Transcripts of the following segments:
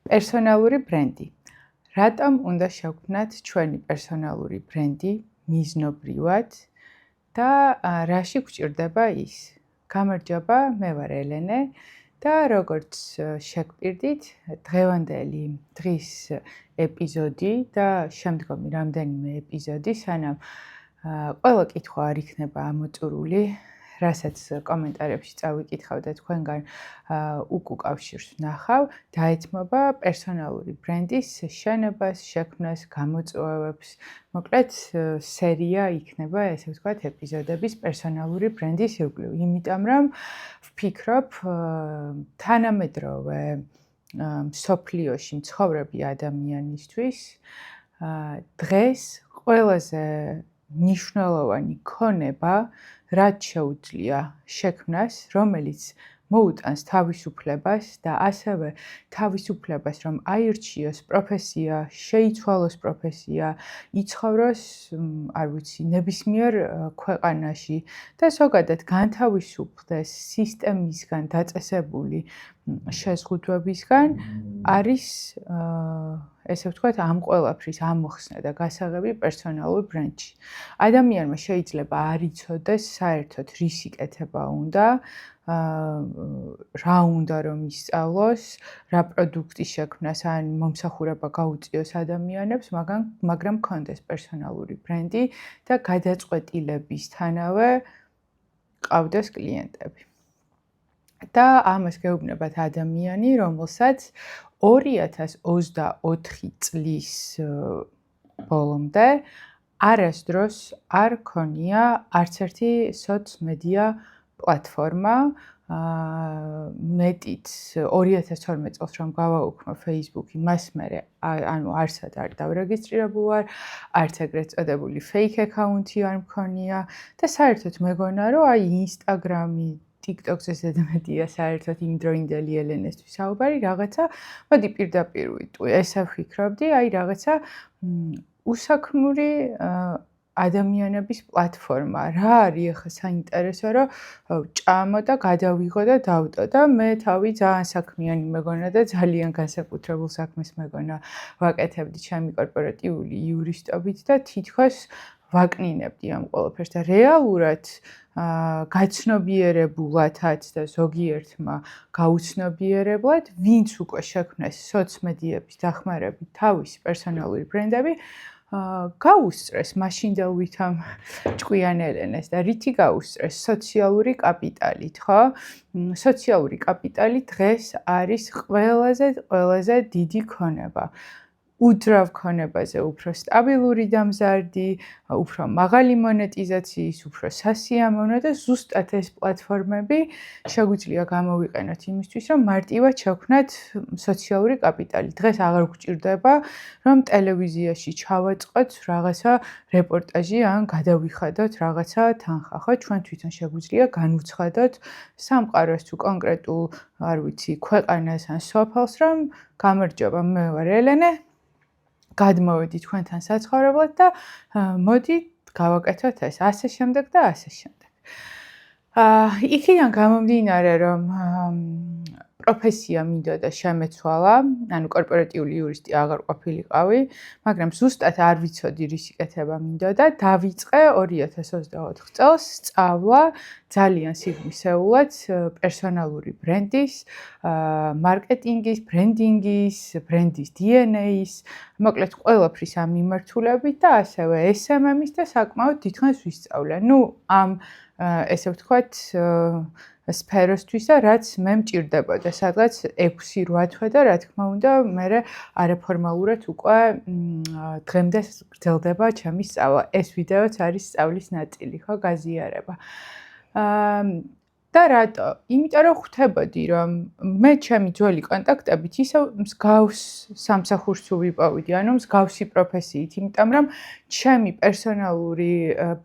პერსონალური ბრენდი. რატომ უნდა შევქმნათ ჩვენი პერსონალური ბრენდი მიზნობრივად და რაში გვჭირდება ის? გამარჯობა, მე ვარ ელენე და როგორც შეგვპირდით, დღევანდელი დღის ეპიზოდი და შემდგომი რამდენიმე ეპიზოდი, სანამ ყველა კითხვა არ იქნება ამოწურული, რასაც კომენტარებში წავიკითხავ და თქვენგან უკავშირს ვნახავ, დაეთმობა პერსონალური ბრენდის შენებას, შექმნას, გამოწვევებს. მოკლედ, სერია იქნება, ესე ვთქვათ, ეპიზოდების პერსონალური ბრენდის ირგვლივ. იმიტომ რომ ვფიქრობ, თანამედროვე მსოფლიოში მცხოვრები ადამიანისთვის დღეს ყველაზე მნიშვნელოვანი ქონება, რაც შეუძლია შექმნას, რომელიც მოუტანს თავისუფლებას და ასევე თავისუფლებას, რომ აირჩიოს პროფესია, შეიცვალოს პროფესია, იცხოვროს, არ ვიცი, ნებისმიერ ქვეყანაში და ზოგადად განთავისუფლდეს სისტემისგან დაწესებული შეზღუდვებისგან, არის ესე ვთქვათ, ამ ყველაფრის ამოხსნა და გასაღები პერსონალურ ბრენდში. ადამიანმა შეიძლება არ იცოდეს საერთოდ რის იკეთება უნდა, რა უნდა რომ ისწავლოს, რა პროდუქტის შექმნას ან მომსახურება გაუწიოს ადამიანებს, მაგრამ ქონდეს პერსონალური ბრენდი და გადაწყვეტილებისთანავე ყავდეს კლიენტები. და ამას გეუბნებათ ადამიანი, რომელსაც 2024 წლის ბოლომდე არასდროს არ ქონია არც ერთი სოციმედია პლატფორმა, მეტიც 2012 წელს რომ გავაუქმო Facebook-ი, მას მერე არსად არ დავრეგისტრირებულ ვარ, არც ეგრეთ წოდებული fake account-ი არ მქონია და საერთოდ მეგონა, რომ Instagram-ი, TikTok-ზე ზედმეტია საერთოდ იმდროინდელი ელენესთვის საუბარი, რაღაცა, მოდი პირდაპირ ვიტყვი, ესა ვფიქრობდი, რაღაცა უსაქმური ადამიანების პლატფორმა. რა არის ახლა საინტერესო, რომ ჭამო და გადავიღო და დავტო და მე თავი ძალიან საქმიანი მეგონა და ძალიან განსაკუთრებულ საქმეს მეგონა ვაკეთებდი ჩემი კორპორატიული იურისტობით და თითქოს ვაკნინებდი ამ ყველაფერს და რეალურად გაცნობიერებულათაც და ზოგიერთმა გაუცნობიერებლად, ვინც უკვე შექმნეს სოციმედიების დახმარებით თავისი პერსონალური ბრენდები, გაუსწრეს მაშინდელ ვითომ ჭკვიან ელენეს და რითი გაუსწრეს? სოციალური კაპიტალით, ხო? სოციალური კაპიტალი დღეს არის ყველაზე დიდი ქონება. უძრავ ქონებაზე უფრო სტაბილური და მზარდი, უფრო მაღალი მონეტიზაციის, უფრო სასიამოვნო და ზუსტად ეს პლატფორმები შეგვიძლია გამოვიყენოთ იმისთვის, რომ მარტივად შევქმნათ სოციალური კაპიტალი. დღეს აღარ გვჭირდება, რომ ტელევიზიაში ჩავაწყოთ რაღაცა რეპორტაჟი ან გადავიხადოთ რაღაცა თანხა, ხო? ჩვენ თვითონ შეგვიძლია განვცხადოთ სამყაროს თუ კონკრეტულ, არ ვიცი, ქვეყანას ან სოფელს, რომ გამარჯობა, მე ვარ ელენე, გადმოვედი თქვენთან საცხოვრებლად და მოდი გავაკეთოთ ეს, ასე შემდეგ და ასე შემდეგ. იქიდან გამომდინარე, რომ პროფესია მინდოდა შემეცვალა, ანუ კორპორატიული იურისტი აღარ ყოფილიყავი, მაგრამ ზუსტად არ ვიცოდი რის იკეთება მინდოდა, დავიწყე 2024 წელს სწავლა ძალიან სიღრმისეულად პერსონალური ბრენდის, მარკეტინგის, ბრენდინგის, ბრენდის DNA-ის, მოკლედ ყველაფრის ამ მიმართულებით და ასევე SMM-ის და საკმაოდ დიდხანს ვისწავლე. ამ ესე ვთქვათ, სფეროსთვის და რაც მე მჭირდებოდა, სადღაც 6-8 თვე და რა თქმა უნდა, მე არაფორმალურად უკვე დღემდე გრძელდება ჩემი სწავლა. ეს ვიდეოც არის სწავლის ნაწილი, ხო, გაზიარება. და რატო? იმიტომ რომ ხვდებოდი, რომ მე ჩემი ძველი კონტაქტებით ისე მსგავს სამსახურს ვიპოვიდი, ანუ მსგავსი პროფესიით, იმიტომ რომ ჩემი პერსონალური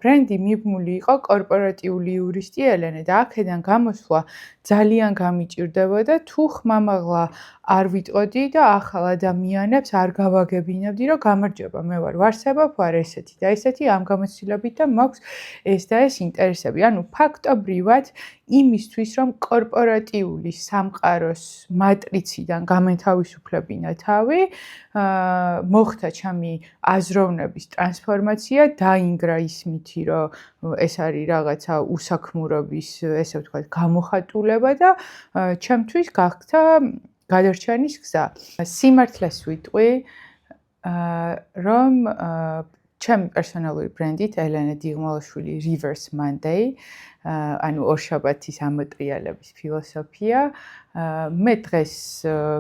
ბრენდი მიბმული იყო კორპორატიული იურისტი ელენე და აქედან გამოსვლა ძალიან გამიჭირდებოდა თუ ხმამაღლა არ ვიტყოდი და ახალ ადამიანებს არ გავაგებინებდი, რომ გამარჯობა, მე ვარ ვარსებობ, ვარ ესეთი და ესეთი ამ გამოცდილებით და მაქვს ეს და ეს ინტერესები. ანუ ფაქტობრივად იმისთვის, რომ კორპორატიული სამყაროს მატრიციდან გამეთავისუფლებინა თავი, მოხდა ჩემი აზროვნების ტრანსფორმაცია, დაინგრა ის მითი, რომ ეს არის რაღაცა უსაქმურობის, ესე ვთქვათ, გამოხატულება და ჩემთვის გახდა გადარჩენის გზა. სიმართლეს ვიტყვი, რომ ჩემი პერსონალური ბრენდით ელენე დიღმალაშვილი Reverse Monday, ანუ ორშაბათის ამოტრიალების ფილოსოფია. მე დღეს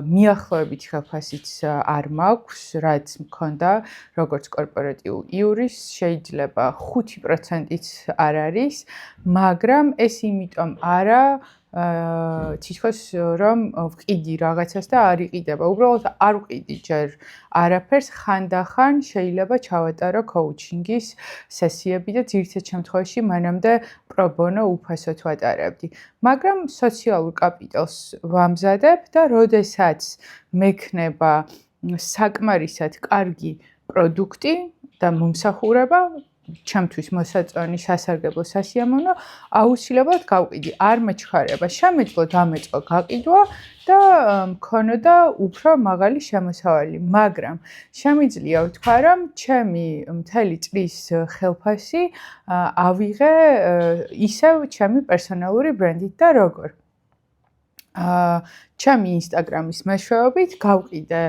მიახლოებით ხელფასიც არ მაქვს, რაც მქონდა როგორც კორპორატიულ იურის, შეიძლება 5%-იც არ არის, მაგრამ ეს იმიტომ არა, თითქოს რომ ვყიდი რაღაცას და არ იყიდება. უბრალოდ არ ვყიდი ჯერ არაფერს, ხანდახან შეიძლება ჩავატარო კოუჩინგის სესიები და ძირითად შემთხვევაში მანამდე პრობონო უფასოდ ვატარებდი. მაგრამ სოციალურ კაპიტალს ვამზადებ და როდესაც მექნება საკმარისად კარგი პროდუქტი და მომსახურება, ჩემთვის მოსაწონი სასარგებლო სასიამოვნო, აუცილებლად გავყიდი. არ მეჩქარება, შემეძლო დამეწყო გაყიდვა და მქონოდა უფრო მაღალი შემოსავალი. მაგრამ შემიძლია ვთქვა, რომ ჩემი მთელი წლის ხელფასი ავიღე ისევ ჩემი პერსონალური ბრენდით და როგორ. ჩემი ინსტაგრამის მეშვეობით გავყიდე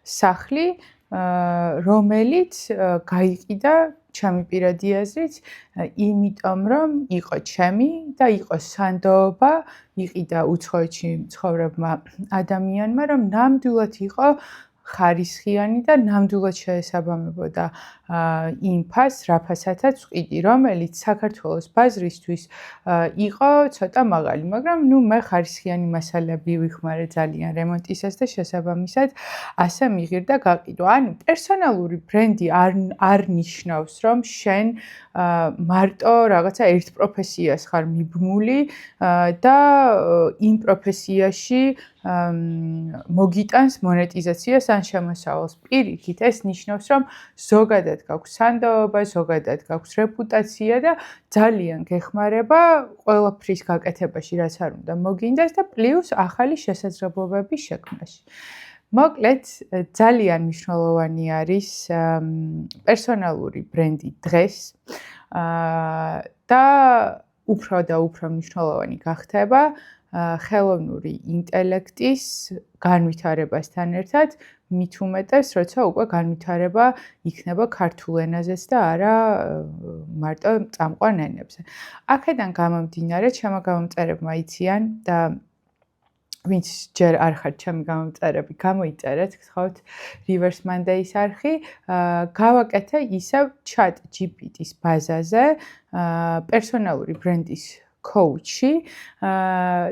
სახლი, რომელიც გაიყიდა ჩემი პირადი აზრით, იმიტომ რომ იყო ჩემი და იყო სანდოობა, იყიდა უცხოეთში მცხოვრებმა ადამიანმა, რომ ნამდვილად იყო ხარისხიანი და ნამდვილად შეესაბამებოდა იმ ფასს, რა ფასათაც ვყიდი, რომელიც საქართველოს ბაზრისთვის იყო ცოტა მაღალი, მაგრამ მე ხარისხიანი მასალები ვიხმარე ძალიან რემონტისას და შესაბამისად ასე მიღირდა გაყიდვა. ანუ პერსონალური ბრენდი არ ნიშნავს, რომ შენ მარტო რაღაცა ერთ პროფესიას ხარ მიბმული და იმ პროფესიაში მოგიტანს მონეტიზაციას ან შემოსავალს. პირიქით, ეს ნიშნავს, რომ ზოგადად გაქვს სანდოობა, ზოგადად გაქვს რეპუტაცია და ძალიან გეხმარება ყველაფრის გაკეთებაში, რაც არ უნდა მოგინდეს და პლუს ახალი შესაძლებლობების შექმნაში. მოკლედ, ძალიან მნიშვნელოვანი არის პერსონალური ბრენდი დღეს და უფრო მნიშვნელოვანი გახდება ხელოვნური ინტელექტის განვითარებასთან ერთად, მით უმეტეს, როცა უკვე განვითარება იქნება ქართულ ენაზეც და არა მარტო წამყვან ენებზე. აქედან გამომდინარე, ჩემო გამომწერებმა იციან და ვინც ჯერ არ ხართ ჩემი გამომწერები, გამოიწერეთ, გთხოვთ Reverse Monday-ის არხი, გავაკეთე ისევ ChatGPT-ის ბაზაზე პერსონალური ბრენდის კოუჩი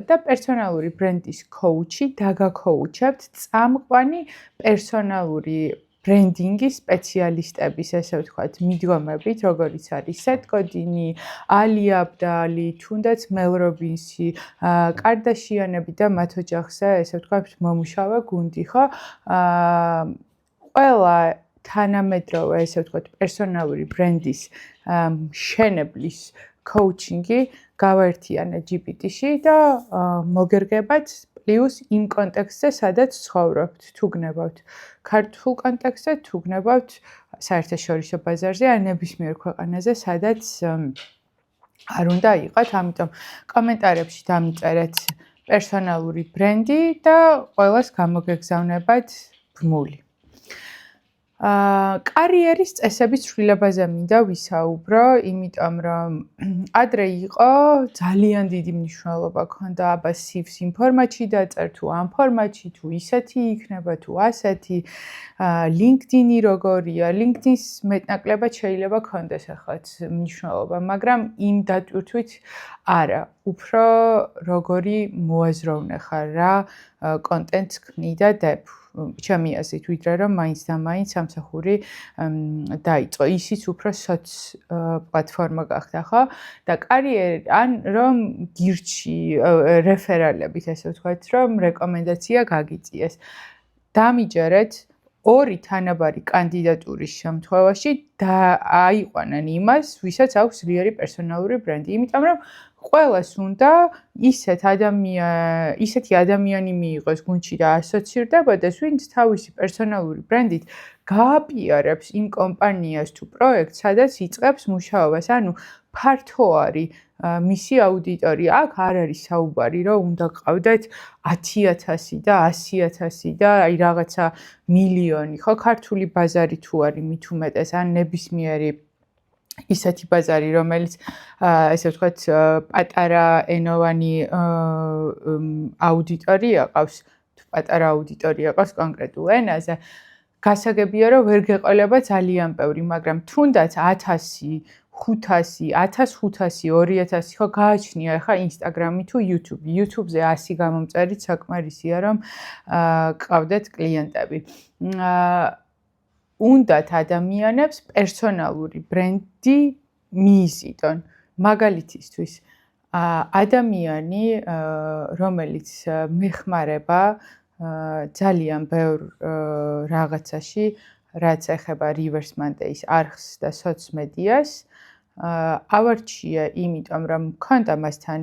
და პერსონალური ბრენდის კოუჩი დაგაკოუჩებთ წამყვანი პერსონალური ბრენდინგის სპეციალისტების, ესე ვთქვათ, მიდგომებით, როგორიც არის სეთ გოდინი, ალი აბდალი, თუნდაც მელ რობინსი, კარდაშიანები და მათ ოჯახზე, ესე ვთქვათ, მომუშავე გუნდი, ხო? ყველა თანამედროვე, ესე ვთქვათ, პერსონალური ბრენდის მშენებლის კოუჩინგი გავაერთიანე GPT-ში და მოგერგებათ პლუს იმ კონტექსტზე, სადაც ცხოვრობთ, თუ გნებავთ ქართულ კონტექსტზე, თუ გნებავთ საერთაშორისო ბაზარზე, ან ნებისმიერ ქვეყანაზე, სადაც არ უნდა იყოთ, ამიტომ კომენტარებში დამიწერეთ პერსონალური ბრენდი და ყველას გამოგეგზავნებათ ბმული. კარიერის წესების ცვლილებაზე მინდა ვისაუბრო, იმიტომ რომ ადრე იყო ძალიან დიდი მნიშვნელობა ქონდა აბა CV-ს იმ ფორმატში დაწერთ, თუ ამ ფორმატში, თუ ისეთი იქნება, თუ ასეთი. LinkedIn-ი როგორია, LinkedIn-ის მეტნაკლებად შეიძლება ქონდეს ახლა მნიშვნელობა, მაგრამ იმ დატვირთვით არა, უფრო როგორი მოაზროვნე ხარ, რა კონტენტს ქმნი და დებ. ჩემი აზრით, ვიდრე რომ მაინც და მაინც სამსახური დაიწყო. ისიც უფრო სოც პლატფორმა გახდა, ხო? და კარიერი ან რომ გირჩი რეფერალებით, ესე ვთქვათ, რომ რეკომენდაცია გაგიწიეს. დამიჯერეთ ორი თანაბარი კანდიდატურის შემთხვევაში და აიყვანან იმას, ვისაც აქვს ძლიერი პერსონალური ბრენდი. იმიტომ რომ ყველას უნდა ისეთი ადამიანი მიიღოს გუნდში და ასოცირდებოდეს, ვინც თავისი პერსონალური ბრენდით გააპიარებს იმ კომპანიას თუ პროექტს, სადაც იწყებს მუშაობას. ანუ ფართო არის მისი აუდიტორია. აქ არ არის საუბარი, რომ უნდა გყავდეთ 10,000 და 100,000 და აი რაღაცა მილიონი, ხო? ქართული ბაზარი თუ არის მით უმეტეს, ან ნებისმიერი ისეთი ბაზარი, რომელიც ესე ვთქვათ, პატარა ენოვანი აუდიტორია ყავს, თუ პატარა აუდიტორია ყავს კონკრეტულ ენაზე, გასაგებია, რომ ვერ გეყოლება ძალიან ბევრი, მაგრამ თუნდაც 1000, 500, 1500, 2000, ხო, გააჩნია ახლა Instagram-ი თუ YouTube. YouTube-ზე 100 გამომწერით საკმარისია, რომ გყავდეთ კლიენტები. უნდათ ადამიანებს პერსონალური ბრენდი მიიზიდონ. მაგალითისთვის, ადამიანი, რომელიც მეხმარება ძალიან ბევრ რაღაცაში, რაც ეხება Reverse Monday-ის არხს და სოციმედიას, ავარჩია იმიტომ, რომ მქონდა მასთან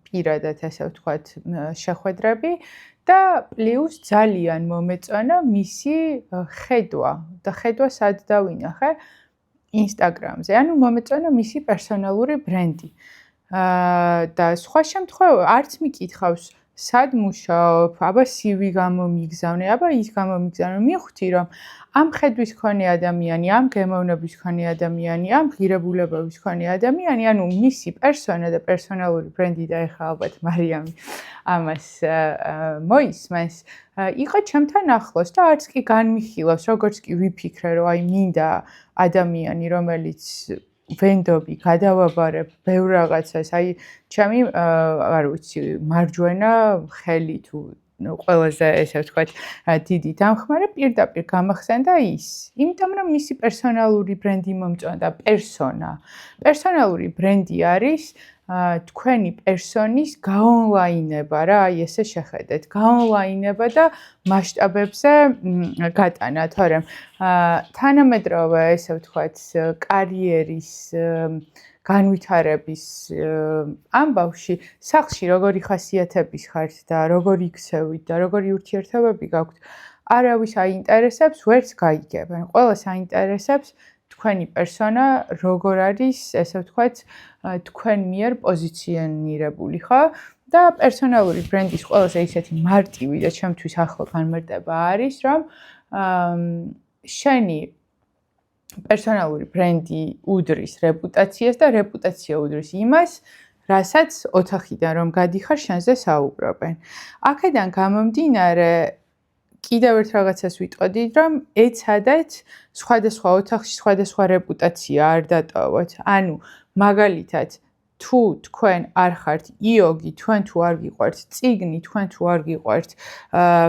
პირადად, ესე ვთქვათ, შეხვედრები და პლუს ძალიან მომეწონა მისი ხედვა და ხედვა სად დავინახე Instagram-ზე. ანუ მომეწონა მისი პერსონალური ბრენდი. და სხვა შემთხვევა არც მიკითხავს სად მუშაობ, აბა CV გამომიგზავნე, აბა ის გამომიგზავნე. მივხვდი, რომ ამ ხედვის მქონე ადამიანი, ამ გემოვნების მქონე ადამიანი, ამ ღირებულებების მქონე ადამიანი, ანუ მისი პერსონა და პერსონალური ბრენდი და ეხლა ალბათ მარიამი ამას მოისმენს, იყო ჩემთან ახლოს და არც კი განმიხილავს, როგორც კი ვიფიქრე, რომ აი მინდა ადამიანი, რომელიც ვენდობი, გადავაბარებ ბევრ რაღაცას, აი ჩემი არ ვიცი, მარჯვენა ხელი თუ ყველაზე ესე ვთქვათ, დიდი დამხმარე პირდაპირ გამახსენდა ის. იმიტომ რომ მისი პერსონალური ბრენდი მომწონდა, პერსონალური ბრენდი არის თქვენი პერსონის გაონლაინება რა, აი ესე შეხედეთ, გაონლაინება და მასშტაბებზე გატანა, თორემ თანამედროვე ესე ვთქვათ, კარიერის განვითარების ამბავში სახლში როგორი ხასიათების ხართ და როგორი იქცევით და როგორი ურთიერთობები გაქვთ, არავის აინტერესებს, ვერც გაიგებენ. ყველას აინტერესებს თქვენი პერსონა როგორ არის, ესე ვთქვათ, თქვენ მიერ პოზიციონირებული, ხო? და პერსონალური ბრენდის ყველაზე ისეთი მარტივი და ჩემთვის ახლო განმარტება არის, რომ შენი პერსონალური ბრენდი უდრის რეპუტაციას და რეპუტაცია უდრის იმას, რასაც ოთახიდან რომ გადიხარ, შენზე საუბრობენ. აქედან გამომდინარე, კიდევ ერთ რაღაცას ვიტყოდით, რომ ეცადეთ სხვადასხვა ოთახში სხვადასხვა რეპუტაცია არ დატოვოთ. ანუ მაგალითად, თუ თქვენ არ ხართ იოგი, თქვენ თუ არ გიყვართ წიგნი, თქვენ თუ არ გიყვართ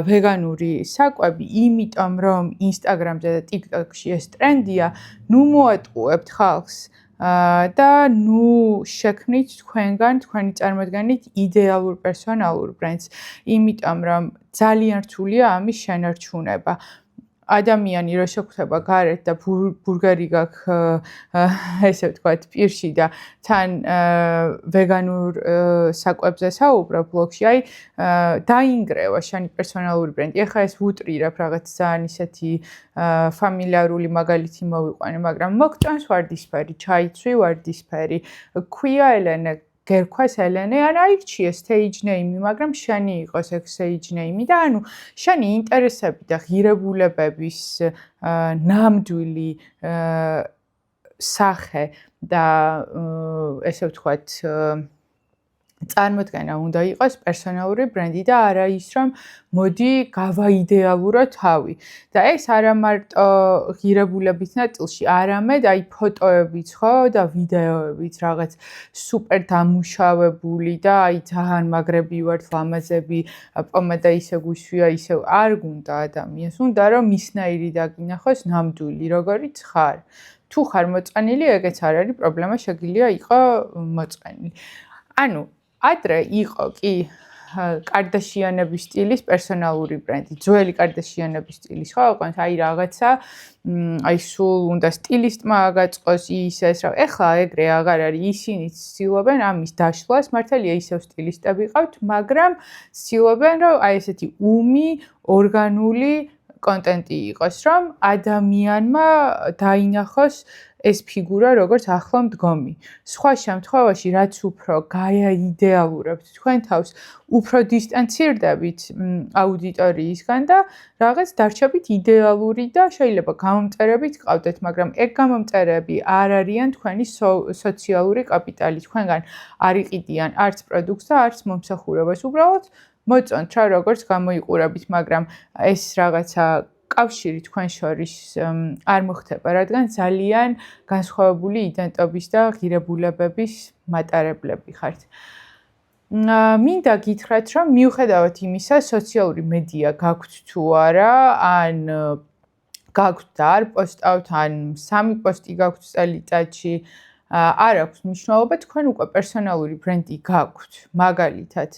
ვეგანური საკვები, იმიტომ რომ Instagram-ზე და TikTok-ში ეს ტრენდია, ნუ მოატყუებთ ხალხს და ნუ შექმნით თქვენგან, თქვენი წარმოდგენით იდეალურ პერსონალურ ბრენდს, იმიტომ რომ ძალიან რთულია ამის შენარჩუნება. ადამიანი რო შეგვხვდება გარეთ და ბურგერი გაქვს ესე ვთქვათ პირში და თან ვეგანურ საკვებზე საუბრობ ბლოგში, აი დაინგრევა შენი პერსონალური ბრენდი. ეხლა ეს ვუტრირებ რაღაც ძალიან ისეთი ფამილიარული მაგალითი მოვიყვანე, მაგრამ მოგწონს ვარდისფერი, ჩაიცვი ვარდისფერი. ქვია ელენე გერქვას ელენე, ან აირჩიე stage name-ი, მაგრამ შენი იყოს ეგ stage name-ი და ანუ შენი ინტერესები და ღირებულებების ნამდვილი სახე და ესე ვთქვათ წარმოდგენა უნდა იყოს პერსონალური ბრენდი და არა ის რომ მოდი გავაიდეალურო თავი და ეს არა მარტო ღირებულების ნაწილში, არამედ აი ფოტოებიც ხო და ვიდეოებიც რაღაც სუპერ დამუშავებული და აი ძალიან მაგრები ვართ ლამაზები, პომადა ისე გვისვია, ისე არ გუნდა ადამიანს, უნდა რომ მისნაირი დაგინახოს ნამდვილი, როგორიც ხარ. თუ ხარ მოწყენილი, ეგეც არ არის პრობლემა, შეგიძლია იყო მოწყენილი. ანუ ადრე იყო კი კარდაშიანების სტილის პერსონალური ბრენდი, ძველი კარდაშიანების სტილის, ხო, ყავს აი რაღაცა, აი სულ უნდა სტილისტმა აგაწყოს ის ეს რა. ეხლა ეგრე აღარ არის, ისინიც ცდილობენ ამის დაშლას, მართალია ისევ სტილისტები ყავთ, მაგრამ ცდილობენ რომ აი ესეთი ორგანული კონტენტი იყოს, რომ ადამიანმა დაინახოს ეს ფიგურა როგორც ახლო მდგომი. სხვა შემთხვევაში, რაც უფრო გააიდეალურებთ თქვენ თავს, უფრო დისტანცირდებით აუდიტორიისგან და რაღაც დარჩებით იდეალური და შეიძლება გამომწერებით გყავდეთ, მაგრამ ეგ გამომწერები არ არიან თქვენი სოციალური კაპიტალი. თქვენგან არ იყიდიან არც პროდუქტს და არც მომსახურებას. უბრალოდ მოწონთ რა როგორც გამოიყურებით, მაგრამ ეს რაღაცა კავშირი თქვენ შორის არ მოხდება, რადგან ძალიან განსხვავებული იდენტობის და ღირებულებების მატარებლები ხართ. მინდა გითხრათ, რომ მიუხედავად იმისა, სოციალური მედია გაქვთ თუ არა, ან გაქვთ და არ პოსტავთ, ან 3 პოსტი გაქვთ წელიწადში, არ აქვს მნიშვნელობა, თქვენ უკვე პერსონალური ბრენდი გაქვთ, მაგალითად.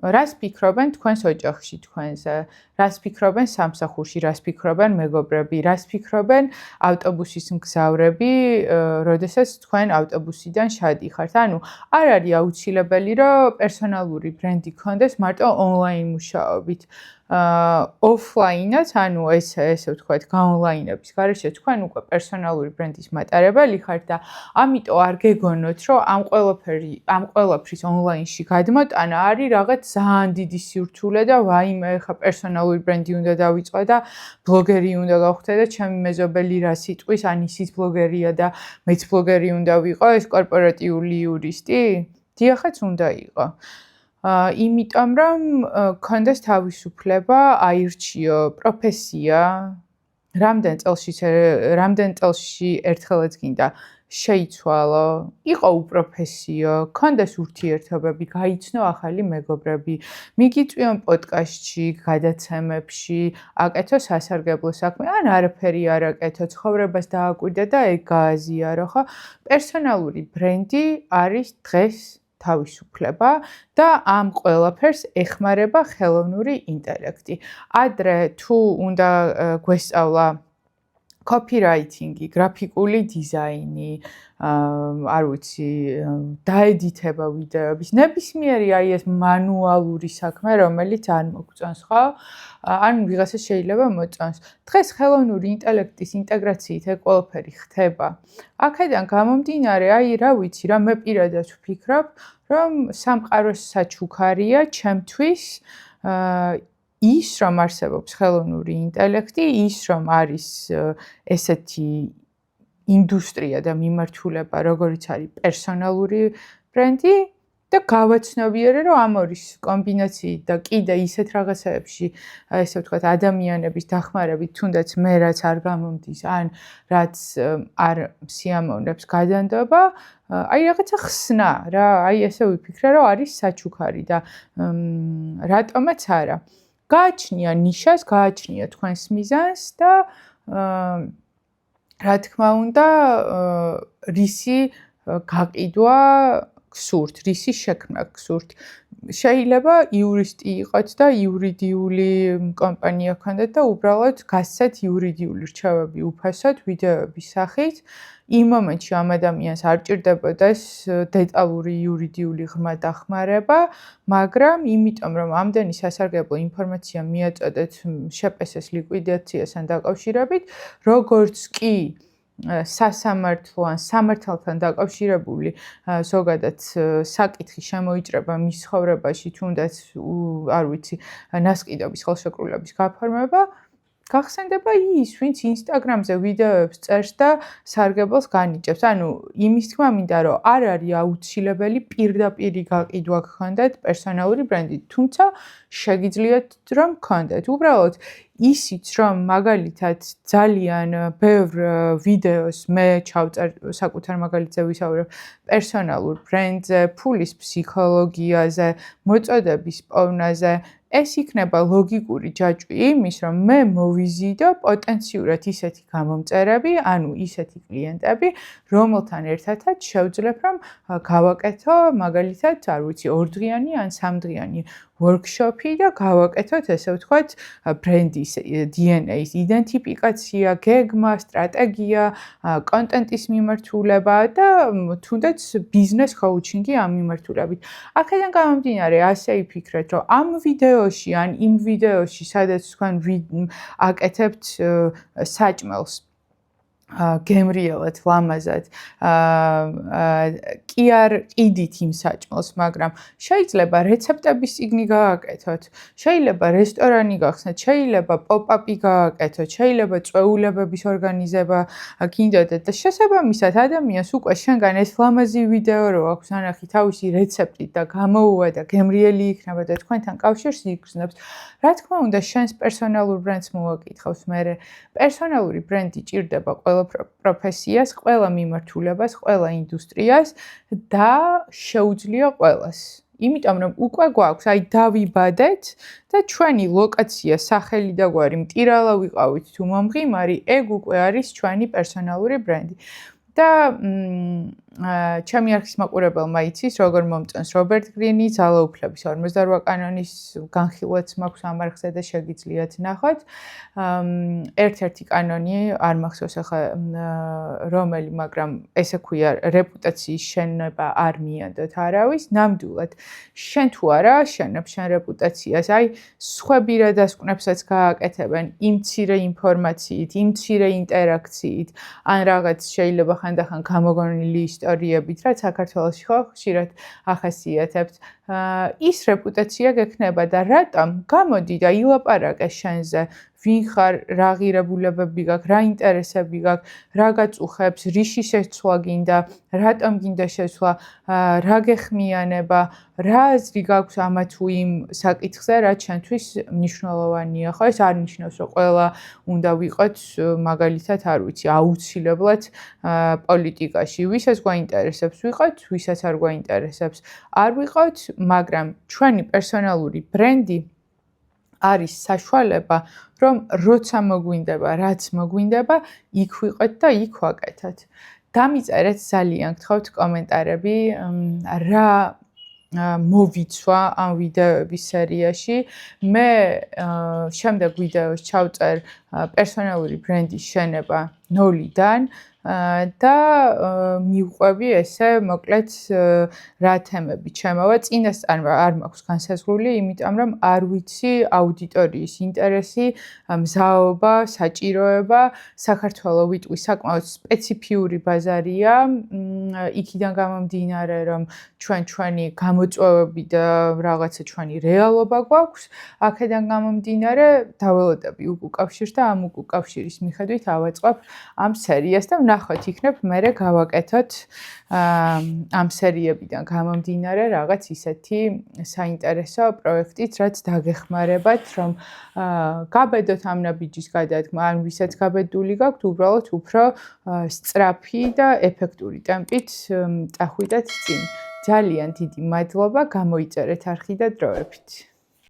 რას ფიქრობენ თქვენს ოჯახში თქვენზე? რას ფიქრობენ სამსახურში? რას ფიქრობენ მეგობრები? რას ფიქრობენ ავტობუსის მგზავრები, როდესაც თქვენ ავტობუსიდან შადიხართ? ანუ არ არის აუცილებელი, რომ პერსონალური ბრენდი გქონდეს მარტო ონლაინ მუშაობით. ოფლაინად, ანუ ესე ვთქვათ, გაონლაინების გარეშე თქვენ უკვე პერსონალური ბრენდის მატარებელი ხართ და ამიტომ არ გეგონოთ, რომ ამ ყველაფრის ონლაინში გადმოტანა არის რაღაც ძალიან დიდი სირთულე და ვაიმე, ხა პერსონალური ბრენდი უნდა დავიწყო და ბლოგერი უნდა გავხდე და ჩემი მეზობელი რას იტყვის, ან ისიც ბლოგერია და მეც ბლოგერი უნდა ვიყო, ეს კორპორატიული იურისტი? დიახაც უნდა იყო. იმიტომ რომ გქონდეს თავისუფლება, აირჩიო პროფესია, რამდენ წელში ერთხელაც გინდა შეიცვალო, იყო უპროფესიო, გქონდეს ურთიერთობები, გაიცნო ახალი მეგობრები, მიგიწვიონ პოდკასტში, გადაცემებში, აკეთო სასარგებლო საქმე, ან არაფერი არ აკეთო, ცხოვრებას დააკვირდა და ეგ გააზიარო, ხო? პერსონალური ბრენდი არის დღეს თავისუფლება და ამ ყველაფერს ეხმარება ხელოვნური ინტელექტი. ადრე თუ უნდა გვესწავლა copywriting-ი, გრაფიკული დიზაინი, არ ვიცი, დაედიტება ვიდეოების, ნებისმიერი აი ეს მანუალური საქმე, რომელიც არ მოგწონს, ხო? ან ვიღაცას შეიძლება მოწონს. დღეს ხელოვნური ინტელექტის ინტეგრაციით ეგ ყველაფერი ხდება. აქედან გამომდინარე, აი რა ვიცი, რა მე პირადად ვფიქრობ, რომ სამყაროს საჩუქარია ჩემთვის ის რომ არსებობს ხელოვნური ინტელექტი, ის რომ არის ესეთი ინდუსტრია და მიმართულება, როგორიც არის პერსონალური ბრენდი და გავაცნობიერე, რომ ამორის კომბინაციით და კიდე ისეთ რაღაცეებში, ესე ვთქვათ, ადამიანების დახმარებით, თუნდაც მე რაც არ გამომდის, ან რაც არ სიამოვნებს გადანდობა, აი რაღაცა ხსნა რა, აი ესე ვიფიქრე, რომ არის საჩუქარი და რატომაც არა. გააჩნია ნიშას, გააჩნია თქვენს მიზანს და რა თქმა უნდა, რისი გაყიდვა გსურთ, რისი შექმნა გსურთ. შეიძლება იურისტი იყოთ და იურიდიული კომპანია გქონდეთ და უბრალოდ გასცეთ იურიდიული რჩევები უფასოდ ვიდეოების სახით. იმ მომენტში ამ ადამიანს არ ჭირდებოდეს დეტალური იურიდიული ღრმა დახმარება, მაგრამ იმიტომ რომ ამდენი სასარგებლო ინფორმაცია მიაწოდეთ შპს-ის ლიკვიდაციასთან დაკავშირებით, როგორც კი სასამართლო ან სამართალთან დაკავშირებული ზოგადად საკითხი შემოიჭრება მის ცხოვრებაში, თუნდაც არ ვიცი, ნასყიდობის ხელშეკრულების გაფორმება, გახსენდება ის, ვინც Instagram-ზე ვიდეოებს წერს და სარგებელს განიჭებს. ანუ იმის თქმა მინდა, რომ არ არის აუცილებელი პირდაპირი გაყიდვა გქონდეთ პერსონალური ბრენდით, თუმცა შეგიძლიათ რომ გქონდეთ. უბრალოდ ისიც რომ მაგალითად ძალიან ბევრ ვიდეოს მე ჩავწერ საკუთარ მაგალითზე ვისაუბრებ პერსონალურ ბრენდზე, ფულის ფსიქოლოგიაზე, მოწოდების პოვნაზე, ეს იქნება ლოგიკური ჯაჭვი იმის, რომ მე მოვიზიდო პოტენციურად ისეთი გამომწერები, ანუ ისეთი კლიენტები, რომელთან ერთადაც შევძლებ რომ გავაკეთო მაგალითად, არ ვიცი, 2 დღიანი ან 3 დღიანი workshop-ი და გავაკეთოთ, ესე ვთქვათ, ბრენდის DNA-ის იდენტიფიკაცია, გეგმა, სტრატეგია, კონტენტის მიმართულება და თუნდაც ბიზნეს coaching-ი ამ მიმართულებით. აქედან გამომდინარე, ასე იფიქრეთ, რომ ამ ვიდეოში ან იმ ვიდეოში, სადაც თქვენ აკეთებთ საჭმელს გემრიელად, ლამაზად, კი არ ყიდით იმ საჭმელს, მაგრამ შეიძლება რეცეპტების წიგნი გააკეთოთ, შეიძლება რესტორანი გახსნათ, შეიძლება pop-up-ი გააკეთოთ, შეიძლება წვეულებების ორგანიზება გინდოდეთ და შესაბამისად ადამიანს უკვე შენგან ეს ლამაზი ვიდეო რო აქვს ანახი თავისი რეცეპტით და გამოუვა და გემრიელი იქნება და თქვენთან კავშირს იგრძნობს. რა თქმა უნდა, შენს პერსონალურ ბრენდს მოვაკითხავს მერე. პერსონალური ბრენდი ჭირდება ყველა პროფესიას, ყველა მიმართულებას, ყველა ინდუსტრიას და შეუძლია ყველას. იმიტომ რომ უკვე გვაქვს, აი დავიბადეთ და ჩვენი ლოკაცია, სახელი და გვარი მტირალა ვიყავით თუ მომღიმარი, ეგ უკვე არის ჩვენი პერსონალური ბრენდი. და ჩემი არქის მაყურებელმა იცის, როგორ მომწონს რობერტ გრინი, ძალაუფლების 48 კანონის განხილვაც მაქვს ამ არხზე და შეგიძლიათ ნახოთ. ერთ-ერთი კანონი არ მახსოვს ახლა რომელი, მაგრამ ესე ქვია რეპუტაციის შენება არ მიანდოთ არავის, ნამდვილად შენ თუ არა შენებ შენ რეპუტაციას, აი სხვები რა დასკვნებსაც გააკეთებენ იმ მცირე ინფორმაციით, იმ მცირე ინტერაქციით, ან რაღაც შეიძლება ხანდახან გამოგონილი ისტორიებით, რაც საქართველოში ხო ხშირად ახასიათებთ. ის რეპუტაცია გექნება და რატომ? გამოდი და ილაპარაკე შენზე. ვინ ხარ, რა ღირებულებები გაქვს, რა ინტერესები გაქვს, რა გაწუხებს, რიში შეცვლა გინდა, რატომ გინდა შეცვლა, რა გეხმიანება, რა აზრი გაქვს ამა თუ იმ საკითხზე, რაც ჩვენთვის მნიშვნელოვანია. ხო, ეს არ ნიშნავს, რომ ყველა უნდა ვიყოთ მაგალითად, არ ვიცი, აუცილებლად პოლიტიკაში. ვისაც გვაინტერესებს ვიყოთ, ვისაც არ გვაინტერესებს არ ვიყოთ, მაგრამ ჩვენი პერსონალური ბრენდი არის საშუალება, რომ როცა მოგვინდება, რაც მოგვინდება, იქ ვიყოთ და იქ ვაკეთოთ. დამიწერეთ ძალიან გთხოვთ კომენტარები, რა მოვიცვა ამ ვიდეოების სერიაში. მე შემდეგ ვიდეოს ჩავწერ პერსონალური ბრენდის შენება 0-დან და მივყვები ესე მოკლედ რა თემები ჩემოვა. წინასწარ არ მაქვს განსაზღვრული, იმიტომ რომ არ ვიცი აუდიტორიის ინტერესი, მზაობა, საჭიროება. საქართველო ვიტყვი საკმაოდ სპეციფიური ბაზარია. იქიდან გამომდინარე, რომ ჩვენი გამოწვევები და რაღაცა ჩვენი რეალობა გვაქვს. აქედან გამომდინარე, დაველოდები უკავშირს და ამ უკავშირის მიხედვით ავაწყობ ამ სერიას და ნახოთ იქნებ მერე გავაკეთოთ ამ სერიებიდან გამომდინარე რაღაც ისეთი საინტერესო პროექტიც, რაც დაგეხმარებათ, რომ გაბედოთ ამ ნაბიჯის გადადგმა, ან ვისაც გაბედული გაქვთ, უბრალოდ უფრო სწრაფი და ეფექტური ტემპით წახვიდეთ წინ. ძალიან დიდი მადლობა, გამოიწერეთ არხი და დროებით.